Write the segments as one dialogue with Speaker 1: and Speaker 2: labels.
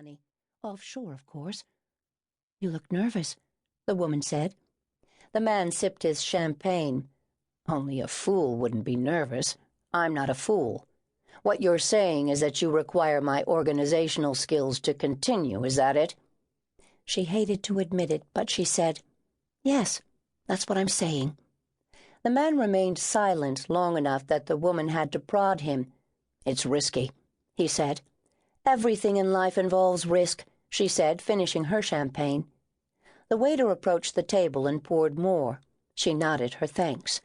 Speaker 1: money. Offshore, of course. You look nervous, the woman said. The man sipped his champagne. Only a fool wouldn't be nervous. I'm not a fool. What you're saying is that you require my organizational skills to continue, is that it? She hated to admit it, but she said, Yes, that's what I'm saying. The man remained silent long enough that the woman had to prod him. It's risky, he said. Everything in life involves risk, she said, finishing her champagne. The waiter approached the table and poured more. She nodded her thanks.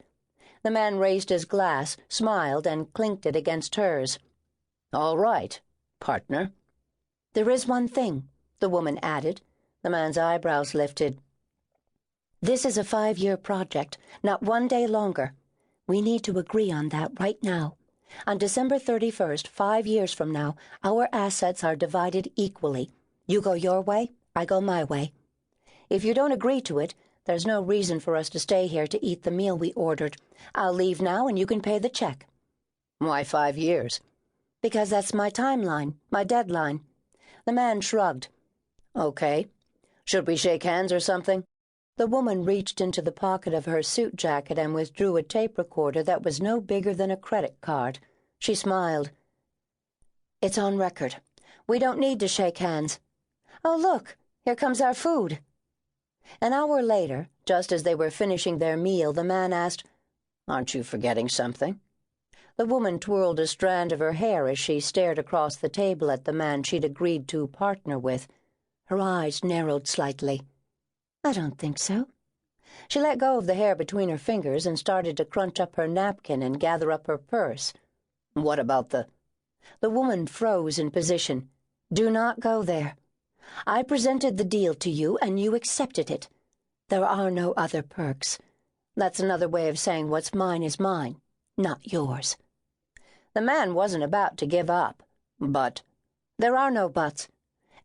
Speaker 1: The man raised his glass, smiled, and clinked it against hers. All right, partner. There is one thing, the woman added. The man's eyebrows lifted. This is a 5-year project, not 1 day longer. We need to agree on that right now. On December 31st, 5 years from now, our assets are divided equally. You go your way, I go my way. If you don't agree to it, there's no reason for us to stay here to eat the meal we ordered. I'll leave now and you can pay the check. Why 5 years? Because that's my timeline, my deadline. The man shrugged. Okay. Should we shake hands or something? The woman reached into the pocket of her suit jacket and withdrew a tape recorder that was no bigger than a credit card. She smiled. It's on record. We don't need to shake hands. Oh, look, here comes our food. An hour later, just as they were finishing their meal, the man asked, Aren't you forgetting something? The woman twirled a strand of her hair as she stared across the table at the man she'd agreed to partner with. Her eyes narrowed slightly. I don't think so. She let go of the hair between her fingers and started to crunch up her napkin and gather up her purse. What about the... The woman froze in position. Do not go there. I presented the deal to you and you accepted it. There are no other perks. That's another way of saying what's mine is mine, not yours. The man wasn't about to give up. But there are no buts.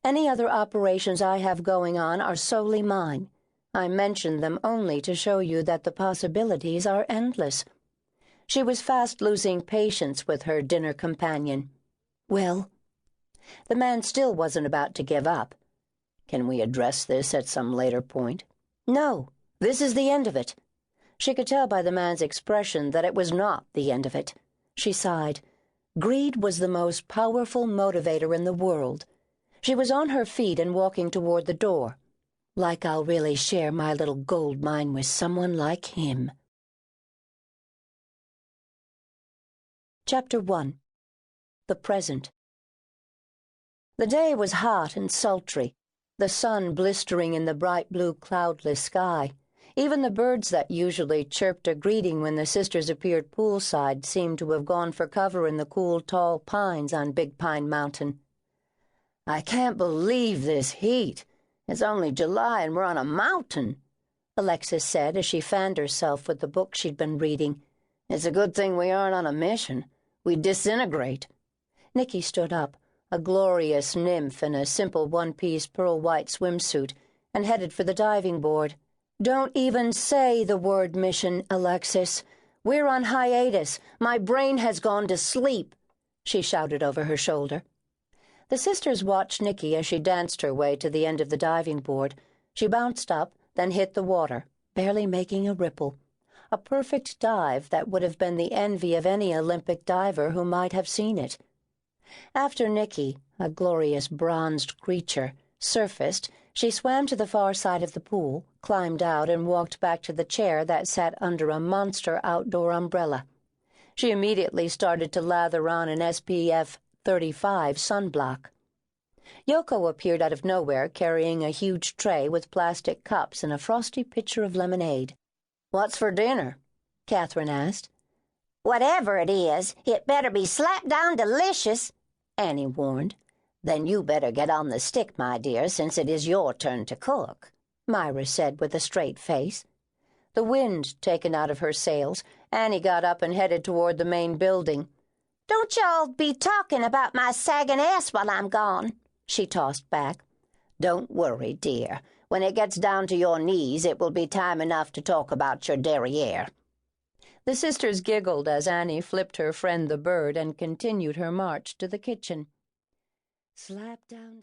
Speaker 1: Any other operations I have going on are solely mine. I mentioned them only to show you that the possibilities are endless. She was fast losing patience with her dinner companion. Well, the man still wasn't about to give up. Can we address this at some later point? No, this is the end of it. She could tell by the man's expression that it was not the end of it. She sighed. Greed was the most powerful motivator in the world. She was on her feet and walking toward the door. Like I'll really share my little gold mine with someone like him. Chapter 1. The Present. The day was hot and sultry, the sun blistering in the bright blue cloudless sky. Even the birds that usually chirped a greeting when the sisters appeared poolside seemed to have gone for cover in the cool, tall pines on Big Pine Mountain. I can't believe this heat. It's only July and we're on a mountain, Alexis said as she fanned herself with the book she'd been reading. It's a good thing we aren't on a mission. We'd disintegrate. Nicky stood up, a glorious nymph in a simple one-piece pearl-white swimsuit, and headed for the diving board. Don't even say the word mission, Alexis. We're on hiatus. My brain has gone to sleep, she shouted over her shoulder. The sisters watched Nicky as she danced her way to the end of the diving board. She bounced up, then hit the water, barely making a ripple. A perfect dive that would have been the envy of any Olympic diver who might have seen it. After Nicky, a glorious bronzed creature, surfaced, she swam to the far side of the pool, climbed out, and walked back to the chair that sat under a monster outdoor umbrella. She immediately started to lather on an SPF 35 sunblock. Yoko appeared out of nowhere carrying a huge tray with plastic cups and a frosty pitcher of lemonade. What's for dinner? Catherine asked.
Speaker 2: Whatever it is, it better be slap down delicious,
Speaker 1: Annie warned.
Speaker 2: Then you better get on the stick, my dear, since it is your turn to cook,
Speaker 1: Myra said with a straight face. The wind taken out of her sails, Annie got up and headed toward the main building.
Speaker 2: Don't y'all be talking about my sagging ass while I'm gone, she tossed back.
Speaker 3: Don't worry, dear. When it gets down to your knees, it will be time enough to talk about your derriere.
Speaker 1: The sisters giggled as Annie flipped her friend the bird and continued her march to the kitchen. Slap down.